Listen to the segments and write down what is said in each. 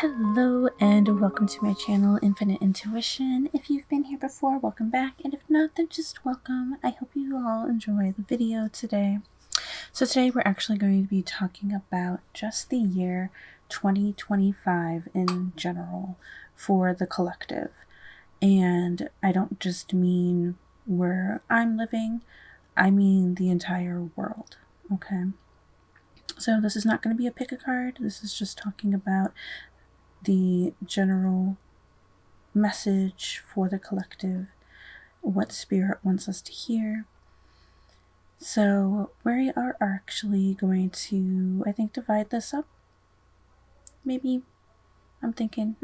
Hello and welcome to my channel, Infinite Intuition. If you've been here before, welcome back, and if not, then just welcome. I hope you all enjoy the video today. So today we're actually going to be talking about just the year 2025 in general for the collective. And I don't just mean where I'm living, I mean the entire world, okay? So this is not going to be a pick a card. This is just talking about the general message for the collective, what spirit wants us to hear. So we are actually going to, I think, divide this up. Maybe, I'm thinking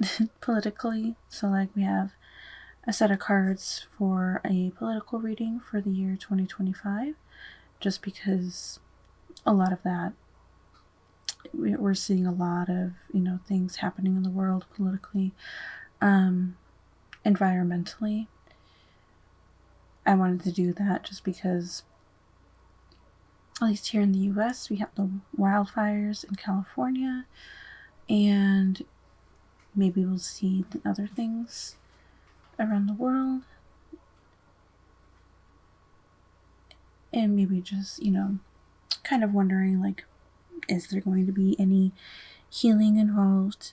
politically. So like we have a set of cards for a political reading for the year 2025, just because a lot of that, we're seeing a lot of, things happening in the world politically, environmentally. I wanted to do that just because, at least here in the US, we have the wildfires in California, and maybe we'll see the other things around the world, and maybe just, kind of wondering, like, is there going to be any healing involved?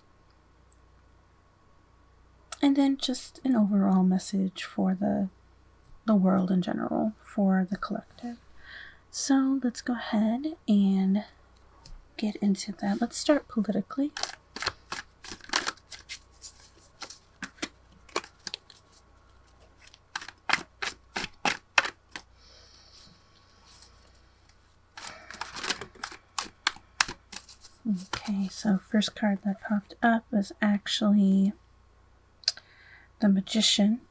And then just an overall message for the world in general, for the collective. So let's go ahead and get into that. Let's start politically. Okay, so first card that popped up was actually the Magician.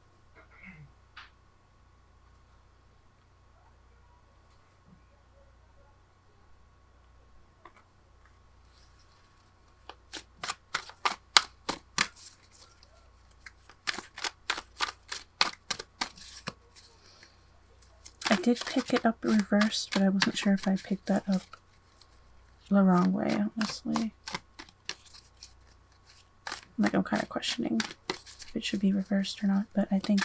I did pick it up reversed, but I wasn't sure if I picked that up the wrong way, honestly. I'm kind of questioning if it should be reversed or not, but I think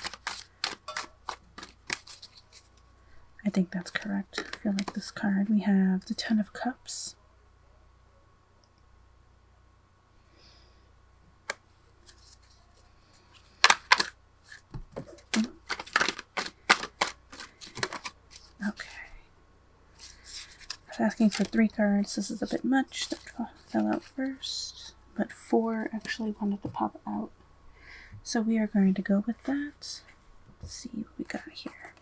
that's correct. I feel like this card, we have the Ten of Cups. Okay. I was asking for 3 cards. This is a bit much. That fell out first, but 4 actually wanted to pop out. So we are going to go with that. Let's see what we got here.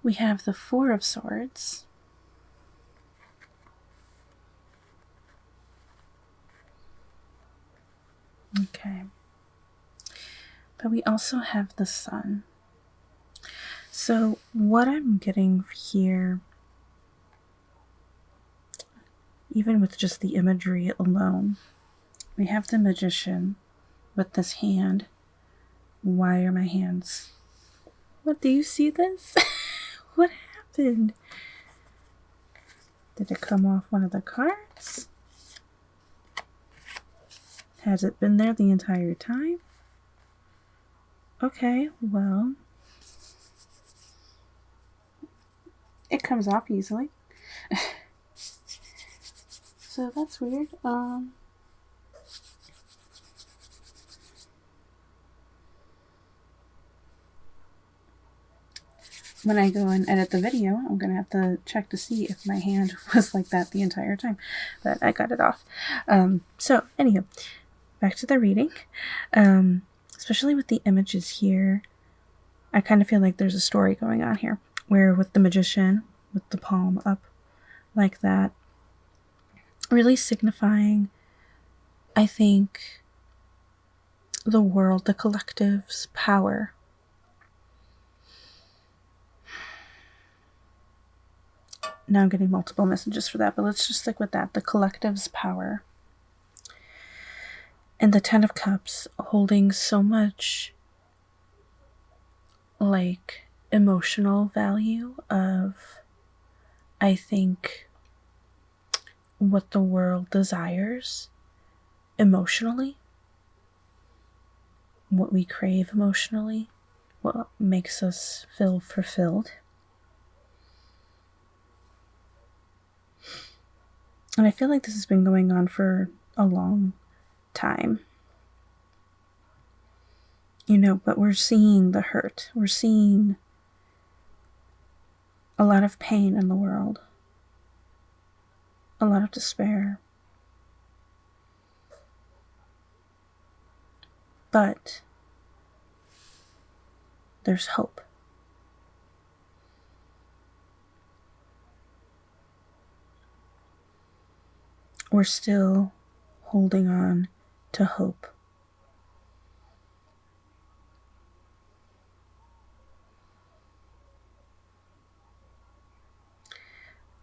We have the 4 of Swords. Okay. But we also have the Sun. So what I'm getting here, even with just the imagery alone, we have the Magician with this hand. Why are my hands? What, do you see this? What happened? Did it come off one of the cards? Has it been there the entire time? Okay, well, it comes off easily. So that's weird. When I go and edit the video, I'm going to have to check to see if my hand was like that the entire time, but I got it off. So anywho, back to the reading. Especially with the images here, I kind of feel like there's a story going on here, where with the Magician, with the palm up like that, really signifying, I think, the world, the collective's power. Now I'm getting multiple messages for that, but let's just stick with that. The collective's power. And the Ten of Cups holding so much, like, emotional value of, I think, what the world desires emotionally, what we crave emotionally, what makes us feel fulfilled. And I feel like this has been going on for a long time. But we're seeing the hurt. We're seeing a lot of pain in the world, a lot of despair. But there's hope. We're still holding on to hope.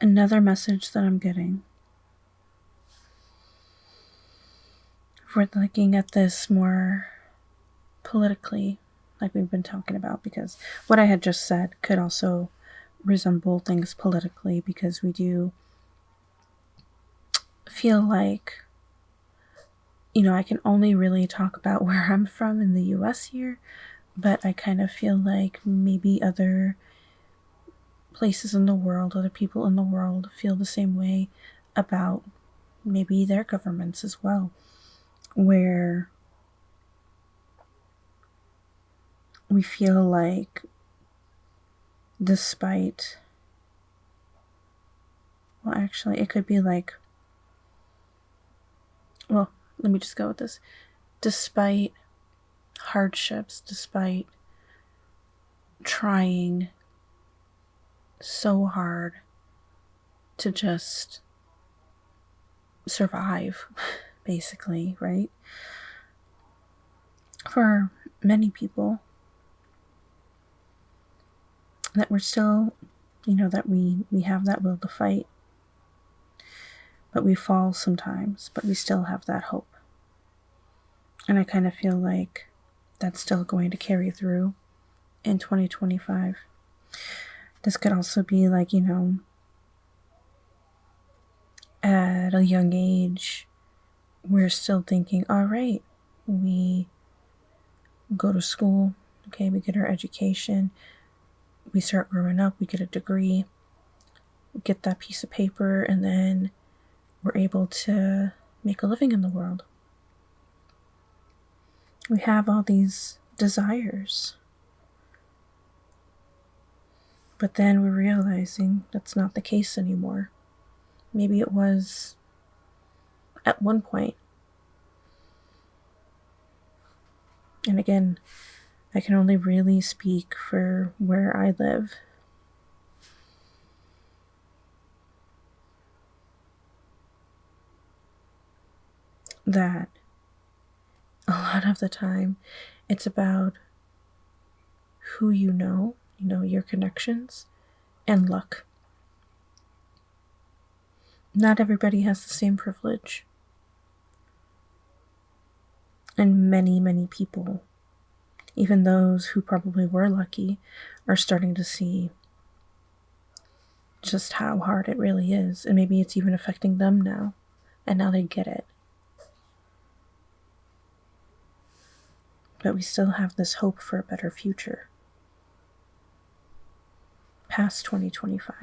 Another message that I'm getting, if we're looking at this more politically, like we've been talking about, because what I had just said could also resemble things politically, because we do feel like, I can only really talk about where I'm from in the US here, but I kind of feel like maybe other places in the world, other people in the world feel the same way about maybe their governments as well, where we feel like despite, well, actually, it could be like, well, let me just go with this. Despite hardships, despite trying so hard to just survive, basically, right? For many people, that we're still, that we have that will to fight, but we fall sometimes, but we still have that hope. And I kind of feel like that's still going to carry through in 2025. This could also be like, at a young age, we're still thinking, all right, we go to school, okay, we get our education, we start growing up, we get a degree, we get that piece of paper, and then we're able to make a living in the world. We have all these desires. But then we're realizing that's not the case anymore. Maybe it was at one point. And again, I can only really speak for where I live. That a lot of the time it's about who your connections, and luck. Not everybody has the same privilege. And many, many people, even those who probably were lucky, are starting to see just how hard it really is. And maybe it's even affecting them now. And now they get it. But we still have this hope for a better future past 2025.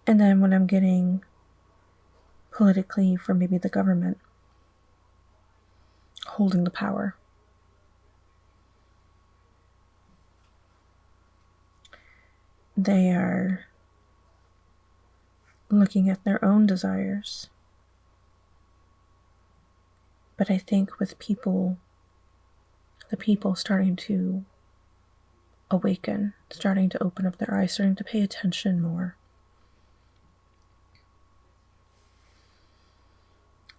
And then when I'm getting politically for maybe the government holding the power, they are looking at their own desires. But I think with the people starting to awaken, starting to open up their eyes, starting to pay attention more,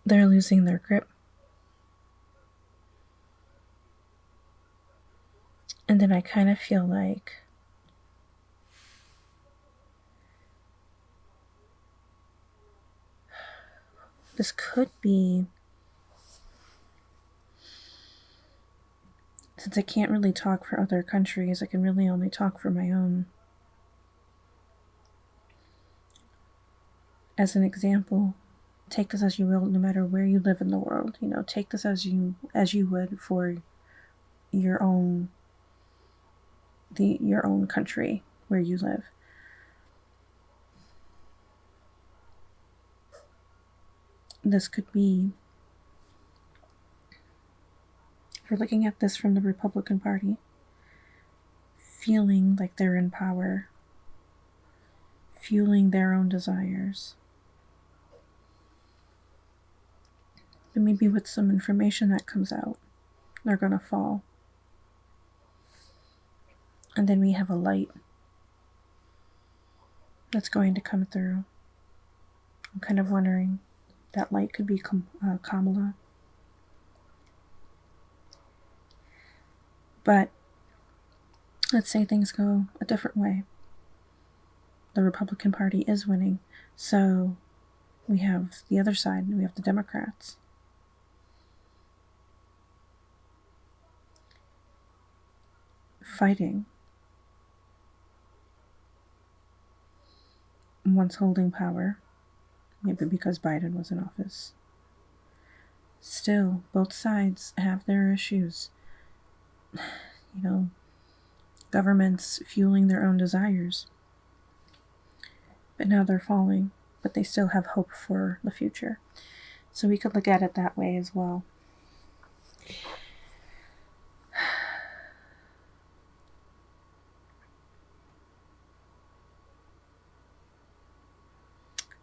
they're losing their grip. And then I kind of feel like this could be, since I can't really talk for other countries, I can really only talk for my own. as an example, take this as you will, no matter where you live in the world. You know, take this as you would for your own country where you live. This could be, if we're looking at this from the Republican Party, feeling like they're in power, fueling their own desires. But maybe with some information that comes out, they're going to fall. And then we have a light that's going to come through. I'm kind of wondering, that light could be Kamala. But let's say things go a different way. The Republican Party is winning. So we have the other side, we have the Democrats. Fighting. Once holding power, maybe because Biden was in office. Still, both sides have their issues. You know, governments fueling their own desires. But now they're falling, but they still have hope for the future. So we could look at it that way as well.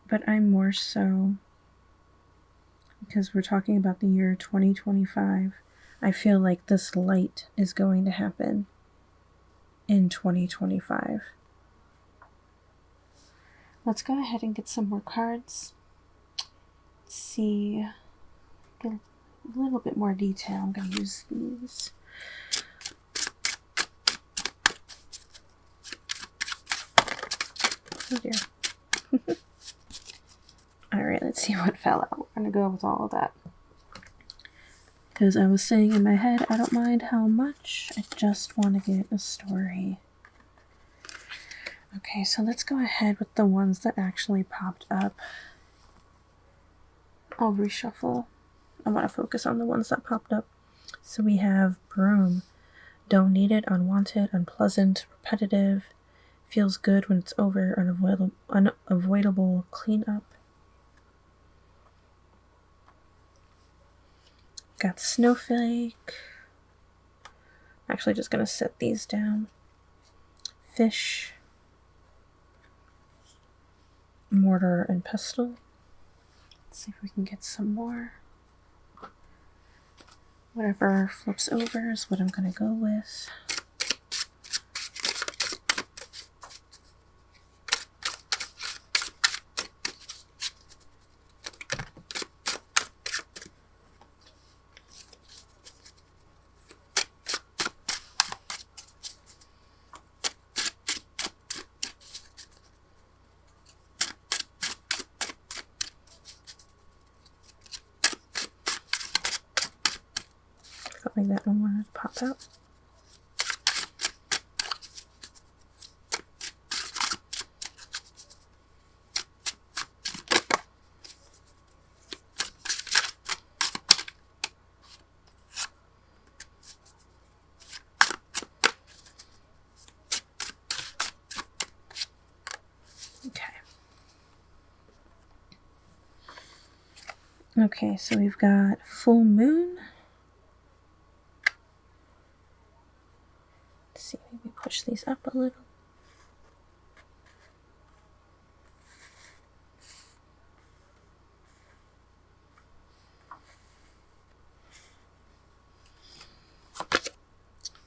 But I'm more so, because we're talking about the year 2025, I feel like this light is going to happen in 2025. Let's go ahead and get some more cards. Let's see, get a little bit more detail. I'm going to use these. Oh dear. Alright, let's see what fell out. We're going to go with all of that. Because I was saying in my head, I don't mind how much, I just want to get a story. Okay, so let's go ahead with the ones that actually popped up. I'll reshuffle. I want to focus on the ones that popped up. So we have broom. Don't need it, unwanted, unpleasant, repetitive. Feels good when it's over, unavoidable cleanup. Got snowflake. I'm actually just going to set these down. Fish. Mortar and pestle. Let's see if we can get some more. Whatever flips over is what I'm going to go with. Felt like that one wanted to pop out. Okay, so we've got full moon. Let's see, maybe push these up a little.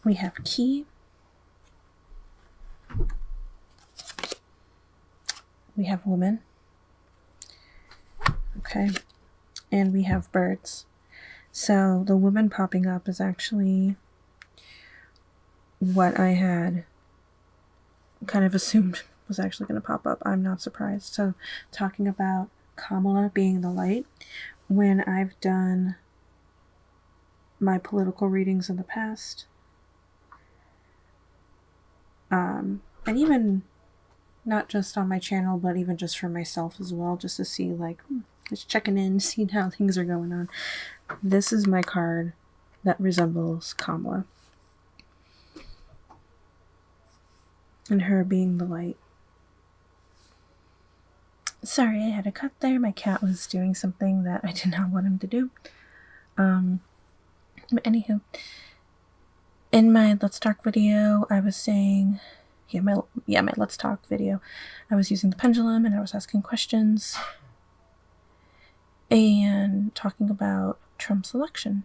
We have key. We have woman. Okay. And we have birds. So the woman popping up is actually what I had kind of assumed was actually going to pop up. I'm not surprised. So talking about Kamala being the light, when I've done my political readings in the past, and even not just on my channel, but even just for myself as well, just to see, like, just checking in, seeing how things are going on. This is my card that resembles Kamala. And her being the light. Sorry, I had a cut there. My cat was doing something that I did not want him to do. But anywho, in my Let's Talk video, I was saying, my Let's Talk video, I was using the pendulum and I was asking questions and talking about Trump's election,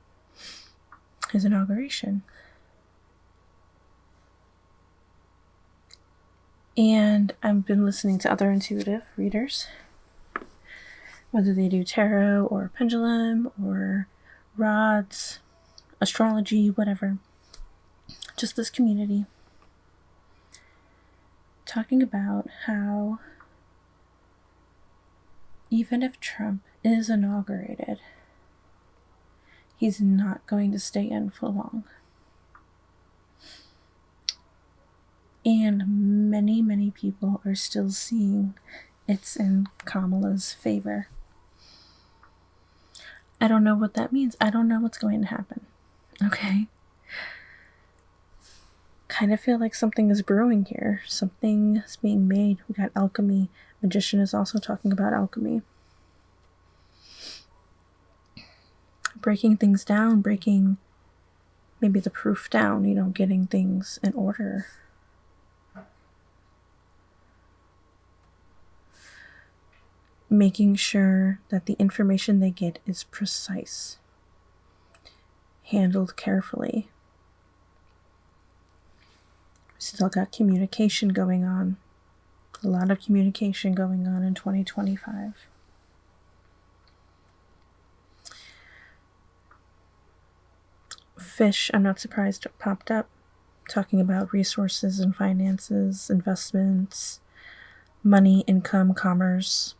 his inauguration. And I've been listening to other intuitive readers, whether they do tarot or pendulum or rods, astrology, whatever. Just this community talking about how even if Trump is inaugurated, he's not going to stay in for long. And many, many people are still seeing it's in Kamala's favor. I don't know what that means. I don't know what's going to happen. Okay? Kind of feel like something is brewing here. Something is being made. We got alchemy. Magician is also talking about alchemy. Breaking things down, breaking maybe the proof down, getting things in order. Making sure that the information they get is precise, handled carefully. Still got communication going on. A lot of communication going on in 2025. Fish, I'm not surprised, popped up, talking about resources and finances, investments, money, income, commerce.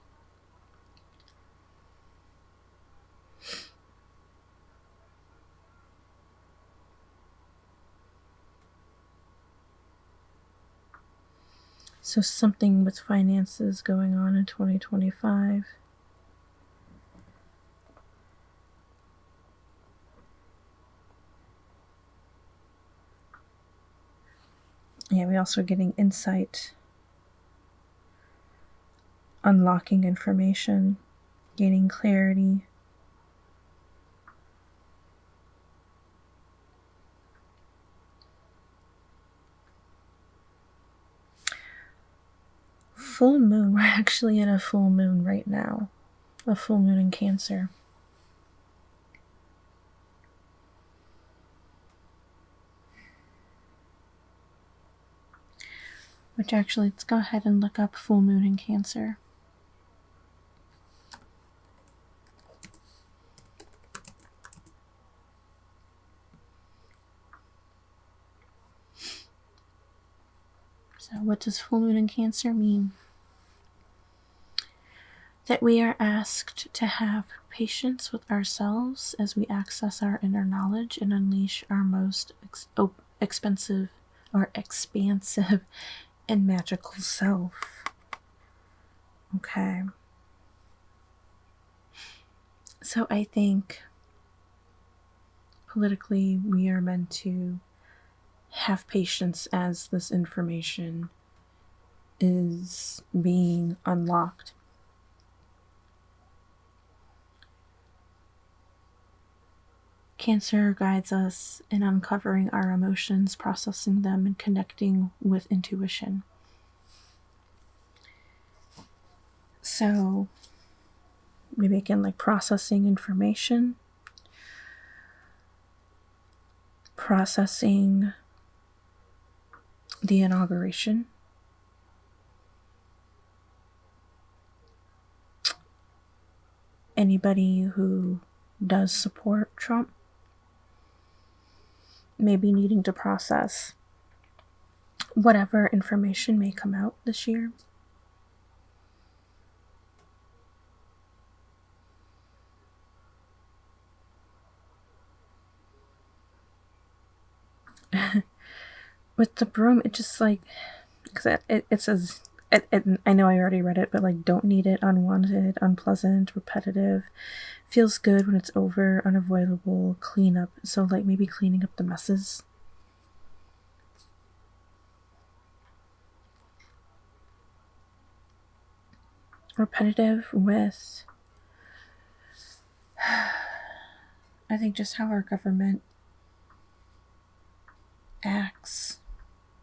So something with finances going on in 2025. Yeah, we're also getting insight, unlocking information, gaining clarity. Full moon. We're actually in a full moon right now. A full moon in Cancer. Which actually, let's go ahead and look up full moon in Cancer. So what does full moon in Cancer mean? That we are asked to have patience with ourselves as we access our inner knowledge and unleash our most expansive and magical self. Okay. So I think politically we are meant to have patience as this information is being unlocked. Cancer guides us in uncovering our emotions, processing them, and connecting with intuition. So maybe again, like processing information, processing the inauguration, anybody who does support Trump maybe needing to process whatever information may come out this year. With the broom, it just like, because it says I know I already read it, but like, don't need it, unwanted, unpleasant, repetitive, feels good when it's over, unavoidable, cleanup. So like maybe cleaning up the messes. Repetitive with, I think, just how our government acts,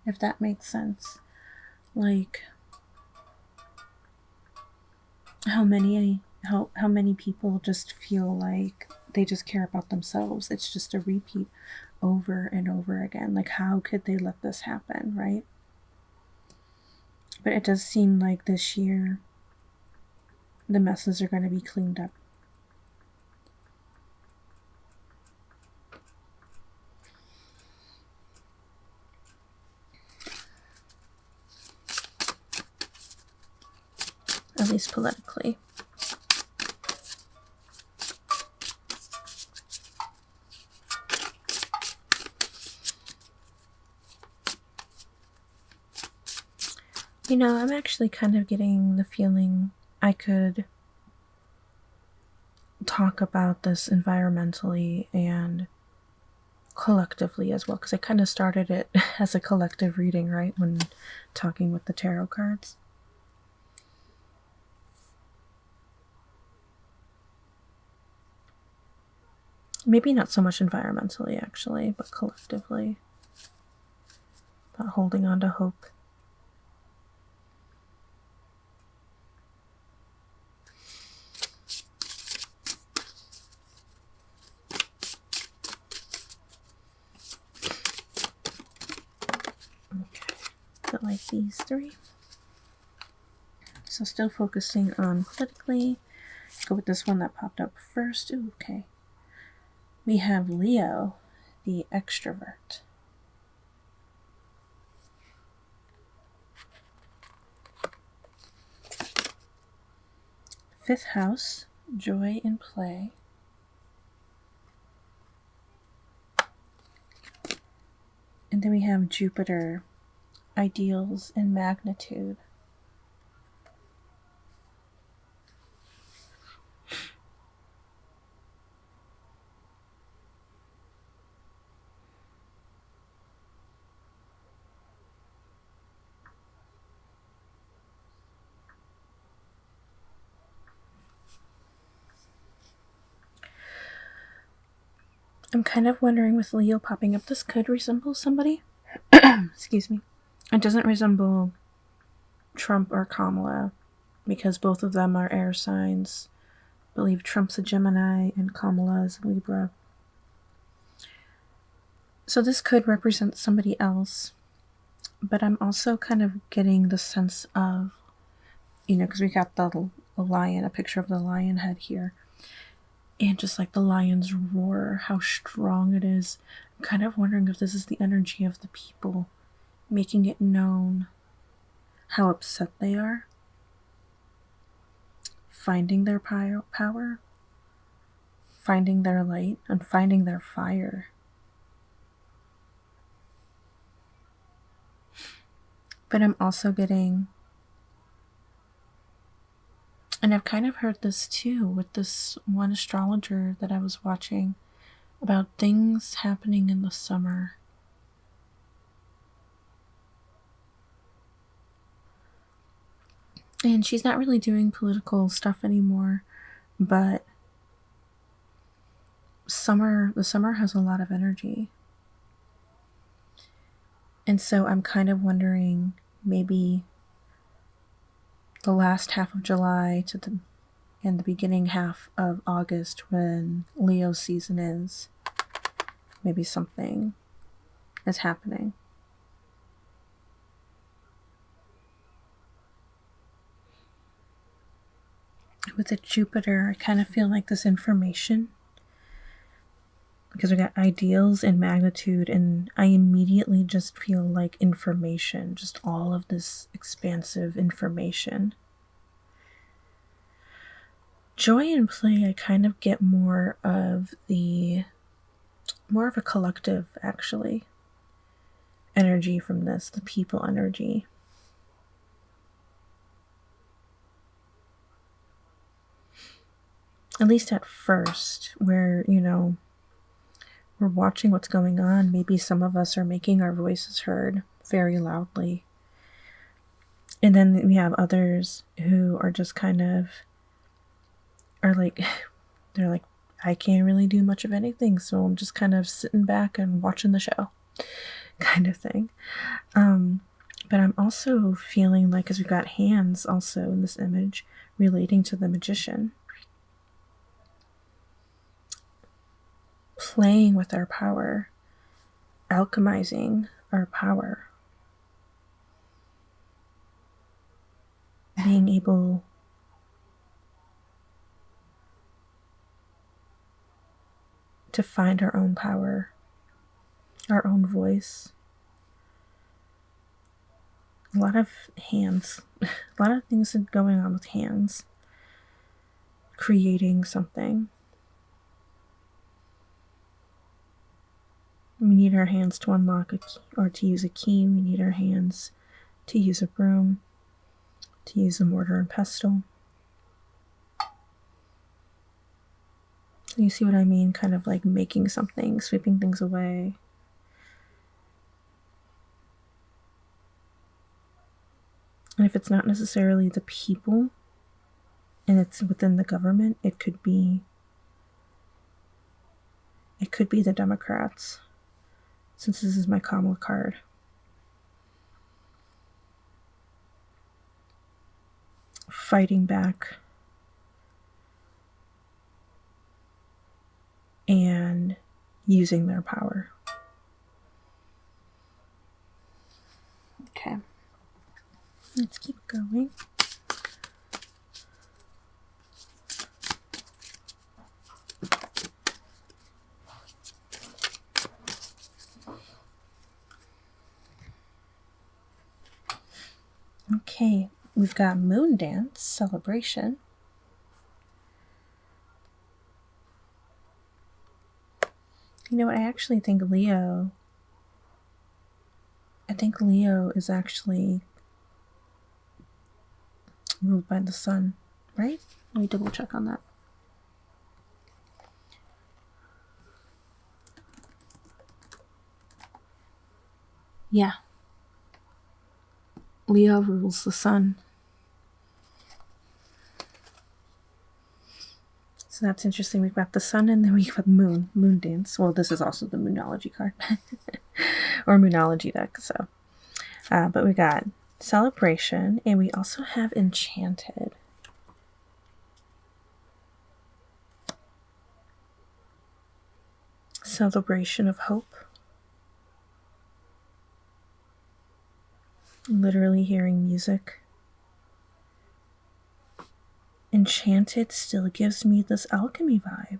if that makes sense. Like how many people just feel like they just care about themselves. It's just a repeat over and over again. Like, how could they let this happen, right? But it does seem like this year the messes are going to be cleaned up. At least politically. You know, I'm actually kind of getting the feeling I could talk about this environmentally and collectively as well, because I kind of started it as a collective reading, right, when talking with the tarot cards. Maybe not so much environmentally, actually, but collectively. About holding on to hope. Okay, but like these three. So still focusing on politically. Go with this one that popped up first. Ooh, okay. We have Leo, the extrovert. Fifth house, joy and play. And then we have Jupiter, ideals and magnitude. I'm kind of wondering, with Leo popping up, this could resemble somebody. Excuse me. It doesn't resemble Trump or Kamala, because both of them are air signs. I believe Trump's a Gemini and Kamala is a Libra. So this could represent somebody else, but I'm also kind of getting the sense of, you know, because we got the lion, a picture of the lion head here, and just like the lion's roar, how strong it is. I'm kind of wondering if this is the energy of the people, making it known how upset they are, finding their power, finding their light, and finding their fire. But I'm also getting, and I've kind of heard this too with this one astrologer that I was watching, about things happening in the summer. And she's not really doing political stuff anymore, but the summer has a lot of energy. And so I'm kind of wondering, maybe the last half of July and the beginning half of August, when Leo season is, maybe something is happening. With the Jupiter, I kind of feel like this information, because we got ideals and magnitude, and I immediately just feel like information, just all of this expansive information. Joy and play, I kind of get more of a collective, actually, energy from this, the people energy. at least at first, where, you know, we're watching what's going on. Maybe some of us are making our voices heard very loudly. And then we have others who are just kind of, are like, they're like, I can't really do much of anything, so I'm just kind of sitting back and watching the show, kind of thing. But I'm also feeling like, because we've got hands also in this image relating to the magician, playing with our power, alchemizing our power, being able to find our own power, our own voice. A lot of hands, a lot of things going on with hands, creating something. We need our hands to unlock a key, or to use a key. We need our hands to use a broom, to use a mortar and pestle. You see what I mean? Kind of like making something, sweeping things away. And if it's not necessarily the people and it's within the government, it could be the Democrats, since this is my Kamala card. Fighting back and using their power. Okay. Let's keep going. Okay, we've got Moon Dance Celebration. You know what? I actually think Leo is actually ruled by the sun, right? Let me double check on that. Yeah. Leo rules the sun. So that's interesting. We've got the sun and then we've got moon dance. Well, this is also the Moonology card or Moonology deck. So, but we got Celebration and we also have Enchanted. Celebration of hope. Literally hearing music. Enchanted still gives me this alchemy vibe.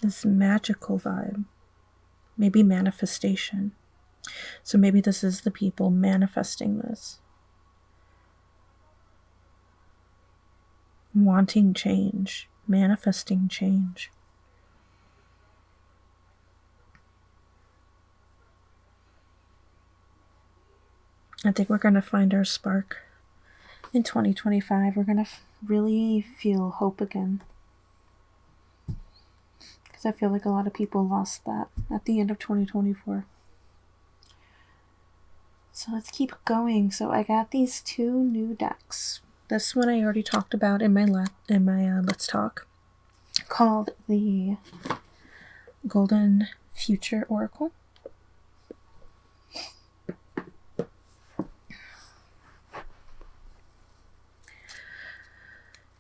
This magical vibe. Maybe manifestation. So maybe this is the people manifesting this. Wanting change. Manifesting change. I think we're going to find our spark in 2025. We're going to really feel hope again. Because I feel like a lot of people lost that at the end of 2024. So let's keep going. So I got these two new decks. This one I already talked about in my Let's Talk, called the Golden Future Oracle.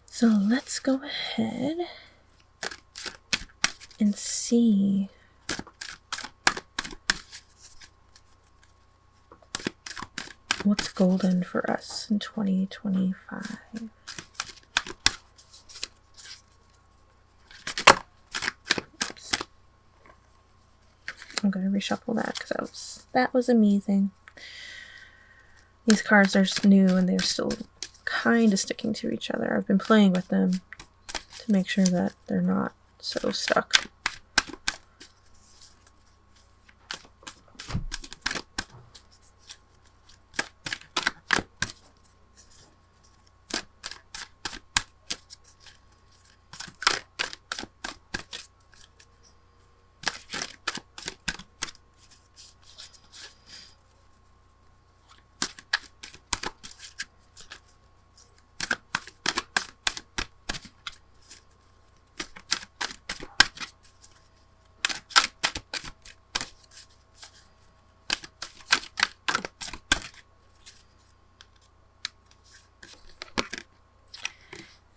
So let's go ahead and see what's golden for us in 2025. Oops. I'm going to reshuffle that because that was amazing. These cards are new and they're still kind of sticking to each other. I've been playing with them to make sure that they're not so stuck.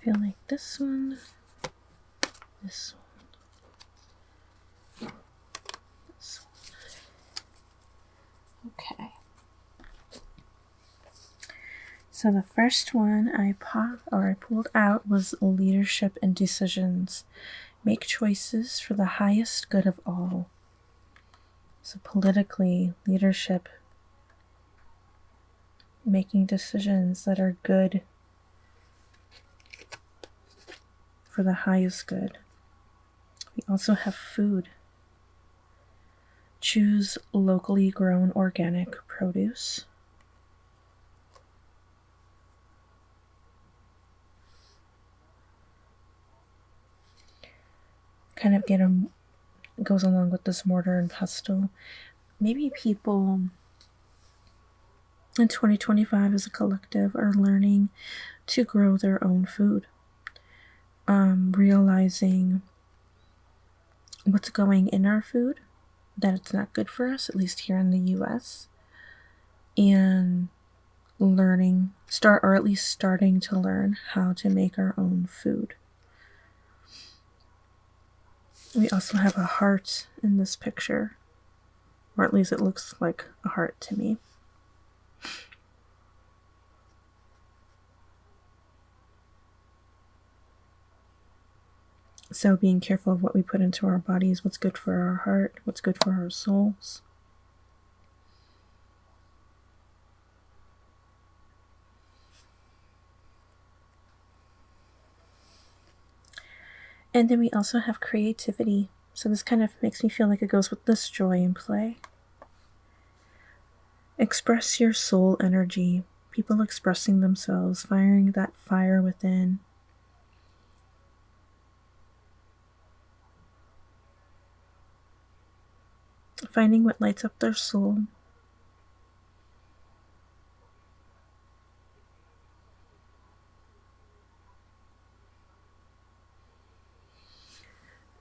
feel like this one, this one, this one. Okay. So the first one I pulled out was leadership and decisions. Make choices for the highest good of all. So politically, leadership, making decisions that are good for the highest good. We also have food. Choose locally grown organic produce. Kind of goes along with this mortar and pestle. Maybe people in 2025 as a collective are learning to grow their own food. Realizing what's going in our food, that it's not good for us, at least here in the US, and starting to learn how to make our own food. We also have a heart in this picture, or at least it looks like a heart to me. So being careful of what we put into our bodies, what's good for our heart, what's good for our souls. And then we also have creativity. So this kind of makes me feel like it goes with this joy and play. Express your soul energy. People expressing themselves, firing that fire within. Finding what lights up their soul.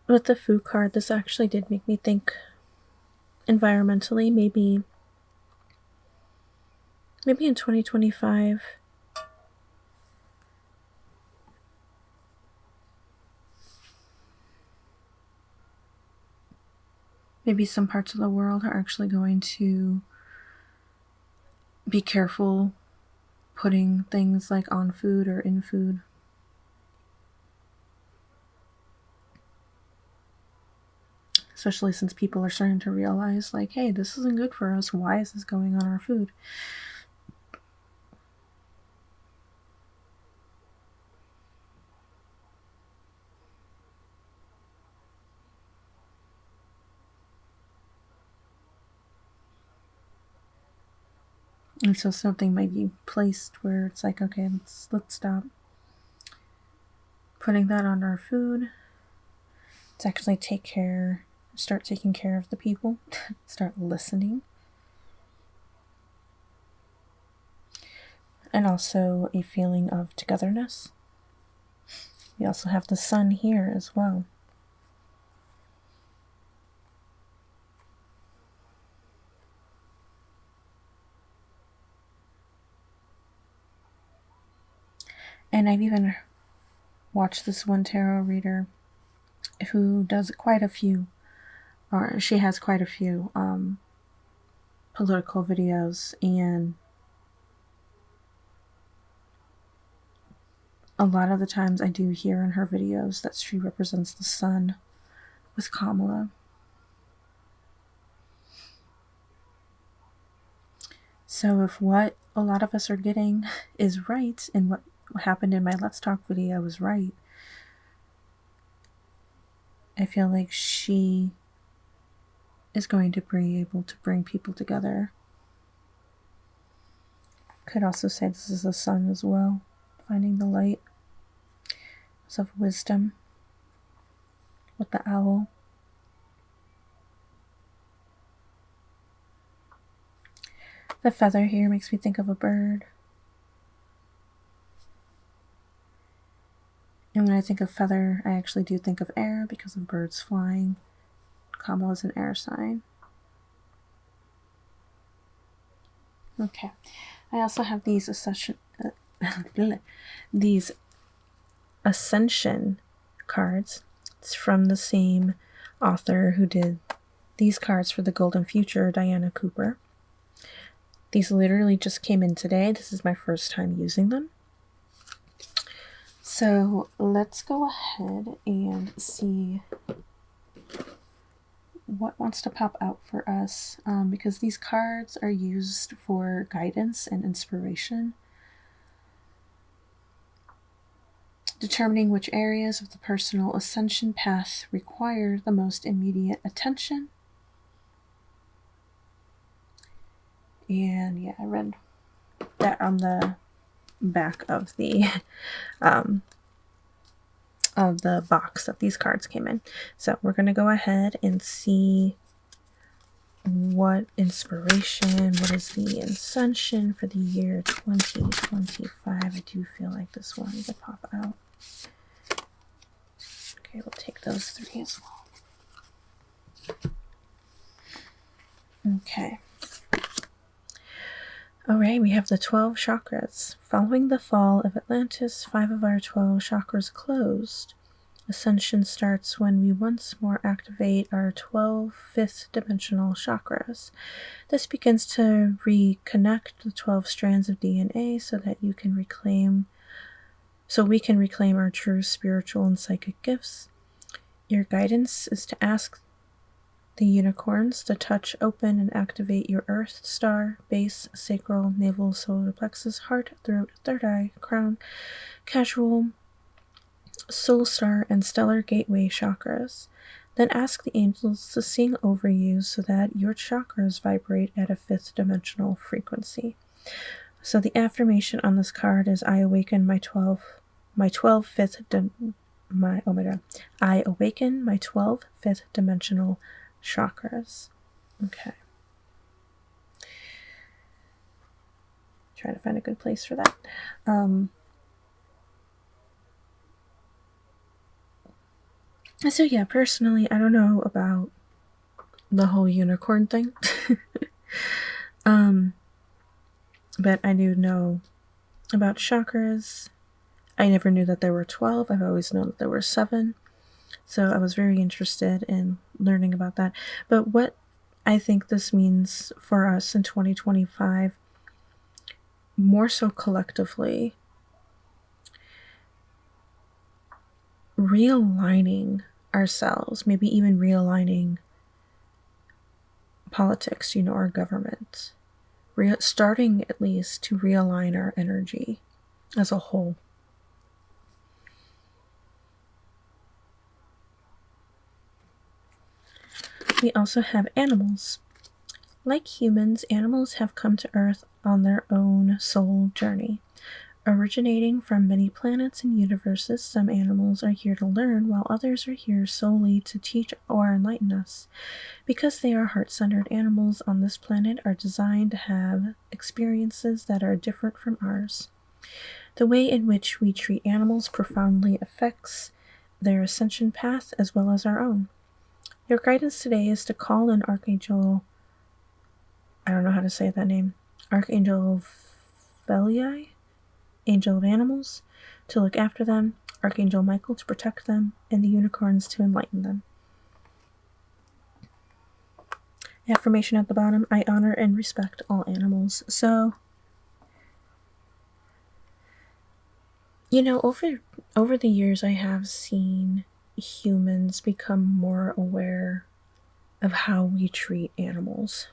With the food card, this actually did make me think environmentally, maybe in 2025, maybe some parts of the world are actually going to be careful putting things like on food or in food. Especially since people are starting to realize, like, hey, this isn't good for us. Why is this going on our food? And so something might be placed where it's like, okay, let's stop putting that on our food. Let's actually start taking care of the people, start listening. And also a feeling of togetherness. We also have the sun here as well. And I've even watched this one tarot reader who does quite a few, or she has quite a few political videos, and a lot of the times I do hear in her videos that she represents the sun with Kamala. So if what a lot of us are getting is right, and what happened in my Let's Talk video is right, I feel like she is going to be able to bring people together. Could also say this is the sun as well, finding the light of wisdom with the owl. The feather here makes me think of a bird. And when I think of feather, I actually do think of air because of birds flying. Kamala is an air sign. Okay. I also have these Ascension cards. It's from the same author who did these cards for the Golden Future, Diana Cooper. These literally just came in today. This is my first time using them. So let's go ahead and see what wants to pop out for us, because these cards are used for guidance and inspiration. Determining which areas of the personal ascension path require the most immediate attention. And yeah, I read that on the back of the box that these cards came in. So we're going to go ahead and see what inspiration, what is the ascension for the year 2025. I do feel like this one to pop out. Okay, we'll take those three as well. Okay. Alright, we have the 12 chakras. Following the fall of Atlantis, 5 of our 12 chakras closed. Ascension starts when we once more activate our 12 fifth dimensional chakras. This begins to reconnect the 12 strands of DNA so that we can reclaim our true spiritual and psychic gifts. Your guidance is to ask the unicorns to touch, open, and activate your Earth, Star, Base, Sacral, Navel, Solar Plexus, Heart, Throat, Third Eye, Crown, Casual, Soul Star, and Stellar Gateway chakras. Then ask the angels to sing over you so that your chakras vibrate at a fifth dimensional frequency. So the affirmation on this card is I awaken I awaken my 12 fifth dimensional chakras. Okay. Try to find a good place for that. So yeah, personally, I don't know about the whole unicorn thing. But I do know about chakras. I never knew that there were 12. I've always known that there were 7. So I was very interested in learning about that. But what I think this means for us in 2025, more so collectively, realigning ourselves, maybe even realigning politics, our government. Starting at least to realign our energy as a whole. We also have animals. Like humans, animals have come to Earth on their own soul journey. Originating from many planets and universes, some animals are here to learn, while others are here solely to teach or enlighten us. Because they are heart-centered animals on this planet are designed to have experiences that are different from ours. The way in which we treat animals profoundly affects their ascension path as well as our own. Your guidance today is to call in Archangel, I don't know how to say that name, Archangel Phalii, Angel of Animals, to look after them, Archangel Michael to protect them, and the unicorns to enlighten them. Affirmation at the bottom, I honor and respect all animals. So, over the years I have seen humans become more aware of how we treat animals.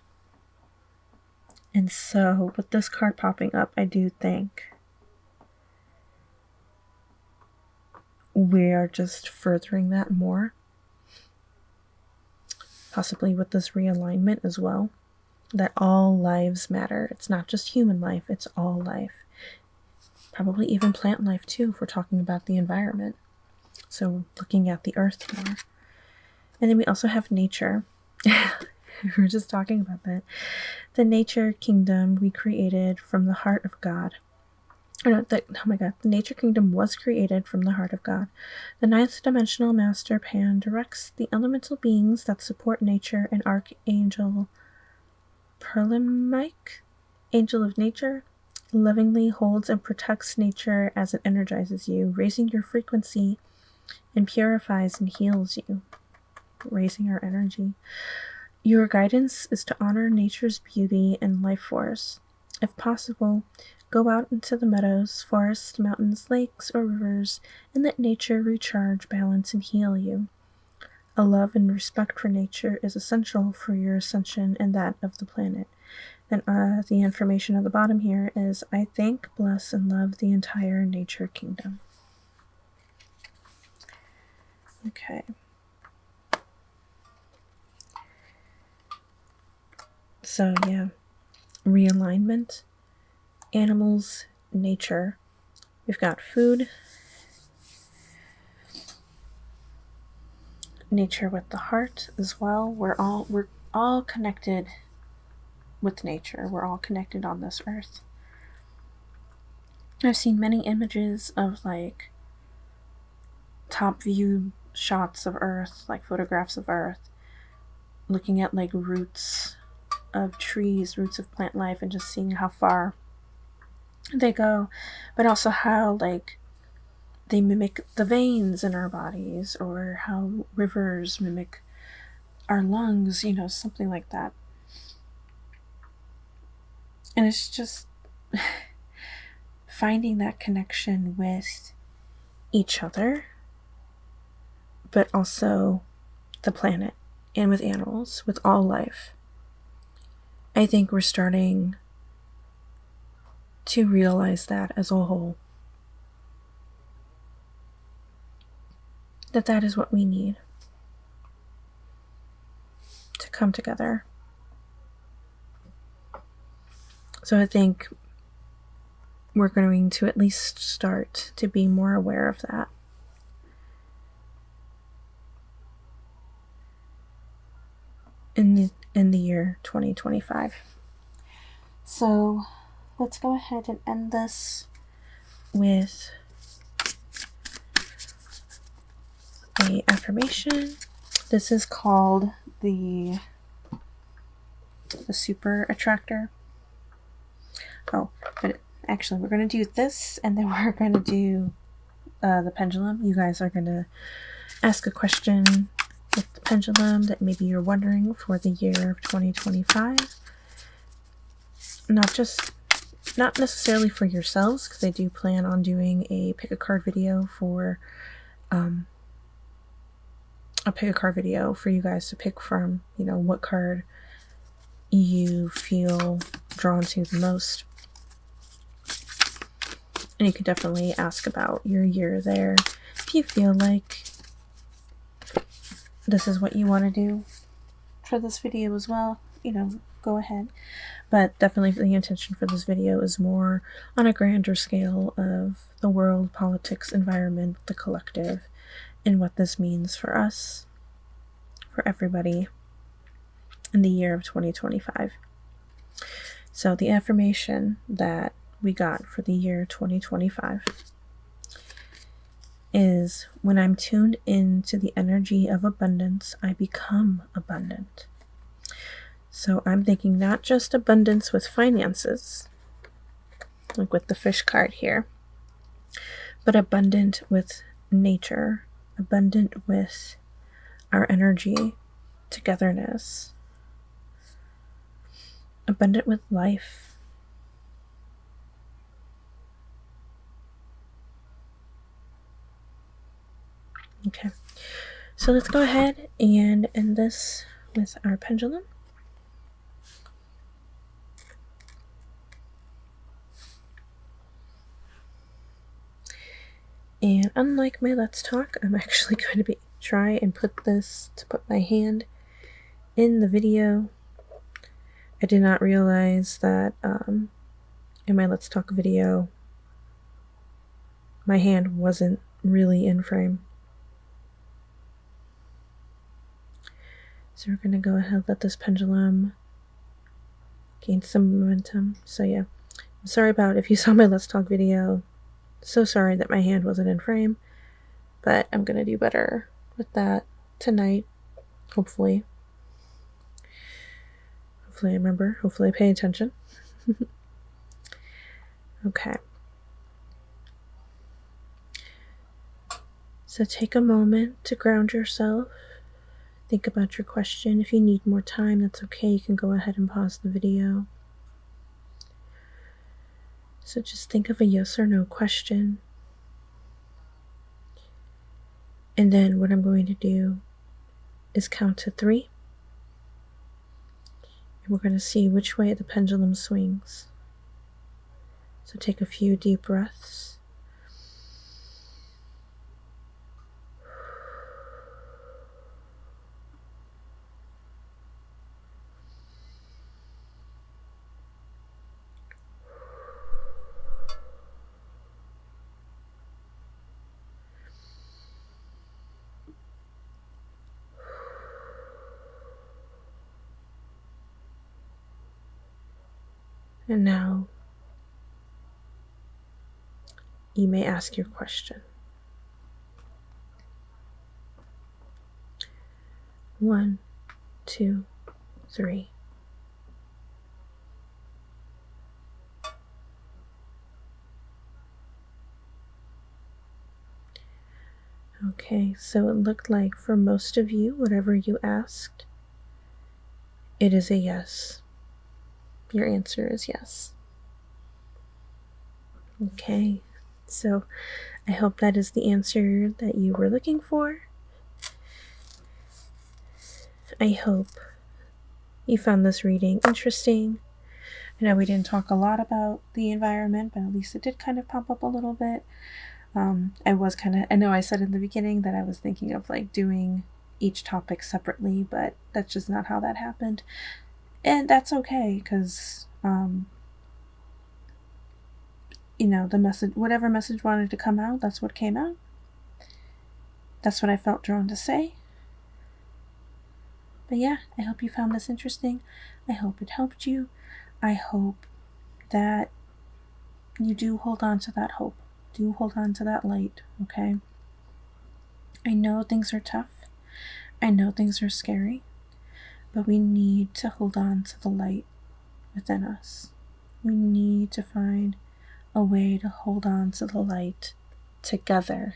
And so, with this card popping up, I do think we are just furthering that more. Possibly with this realignment as well. That all lives matter. It's not just human life, it's all life. Probably even plant life too, if we're talking about the environment. So looking at the earth more. And then we also have nature. We were just talking about that. The nature kingdom we created from the heart of God. The nature kingdom was created from the heart of God. The ninth dimensional master Pan directs the elemental beings that support nature, and Archangel Perlimike, Angel of Nature, lovingly holds and protects nature as it energizes you, raising your frequency and purifies and heals you, raising our energy. Your guidance is to honor nature's beauty and life force. If possible, go out into the meadows, forests, mountains, lakes, or rivers, and let nature recharge, balance, and heal you. A love and respect for nature is essential for your ascension and that of the planet. And the information at the bottom here is, I thank, bless, and love the entire nature kingdom. Okay. So, yeah. Realignment, animals, nature. We've got food, nature with the heart as well. We're all connected with nature. We're all connected on this earth. I've seen many images of like top view shots of earth, like photographs of earth, looking at like roots of trees, roots of plant life, and just seeing how far they go, but also how like they mimic the veins in our bodies, or how rivers mimic our lungs, something like that. And it's just finding that connection with each other, but also the planet and with animals, with all life. I think we're starting to realize that as a whole. That is what we need to come together. So I think we're going to at least start to be more aware of that. In the year 2025. So let's go ahead and end this with a affirmation. This is called the super attractor. Oh, but actually we're going to do this, and then we're going to do the pendulum. You guys are going to ask a question with the pendulum that maybe you're wondering for the year of 2025. Not necessarily for yourselves, because I do plan on doing a pick a card video for you guys to pick from, what card you feel drawn to the most. And you could definitely ask about your year there. If you feel like this is what you want to do for this video as well, go ahead. But definitely the intention for this video is more on a grander scale of the world, politics, environment, the collective, and what this means for us, for everybody, in the year of 2025. So the affirmation that we got for the year 2025 is, when I'm tuned into the energy of abundance, I become abundant. So I'm thinking not just abundance with finances, like with the fish card here, but abundant with nature, abundant with our energy, togetherness, abundant with life. Okay, so let's go ahead and end this with our pendulum. And unlike my Let's Talk, I'm actually going to try and put my hand in the video. I did not realize that in my Let's Talk video, my hand wasn't really in frame. So we're going to go ahead and let this pendulum gain some momentum. So yeah, I'm sorry about if you saw my Let's Talk video. So sorry that my hand wasn't in frame, but I'm going to do better with that tonight, hopefully. Hopefully I remember, hopefully I pay attention. Okay. So take a moment to ground yourself. Think about your question. If you need more time, that's okay. You can go ahead and pause the video. So just think of a yes or no question. And then what I'm going to do is count to 3. And we're going to see which way the pendulum swings. So take a few deep breaths. And now you may ask your question. 1, 2, 3. Okay, so it looked like for most of you, whatever you asked, it is a yes. Your answer is yes. Okay, so I hope that is the answer that you were looking for. I hope you found this reading interesting. I know we didn't talk a lot about the environment, but at least it did kind of pop up a little bit. I know I said in the beginning that I was thinking of like doing each topic separately, but that's just not how that happened. And that's okay, because, the message, whatever message wanted to come out, that's what came out. That's what I felt drawn to say. But yeah, I hope you found this interesting. I hope it helped you. I hope that you do hold on to that hope. Do hold on to that light, okay? I know things are tough. I know things are scary. But we need to hold on to the light within us. We need to find a way to hold on to the light together.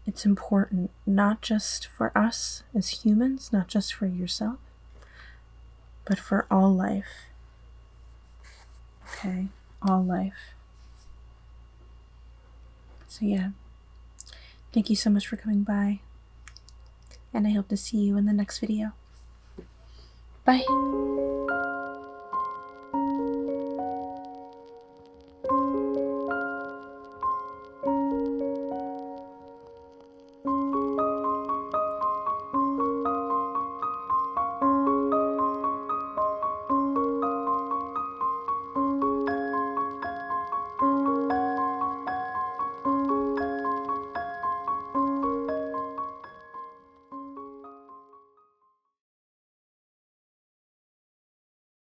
It's important, not just for us as humans, not just for yourself, but for all life. Okay? All life. So yeah, thank you so much for coming by, and I hope to see you in the next video. Bye!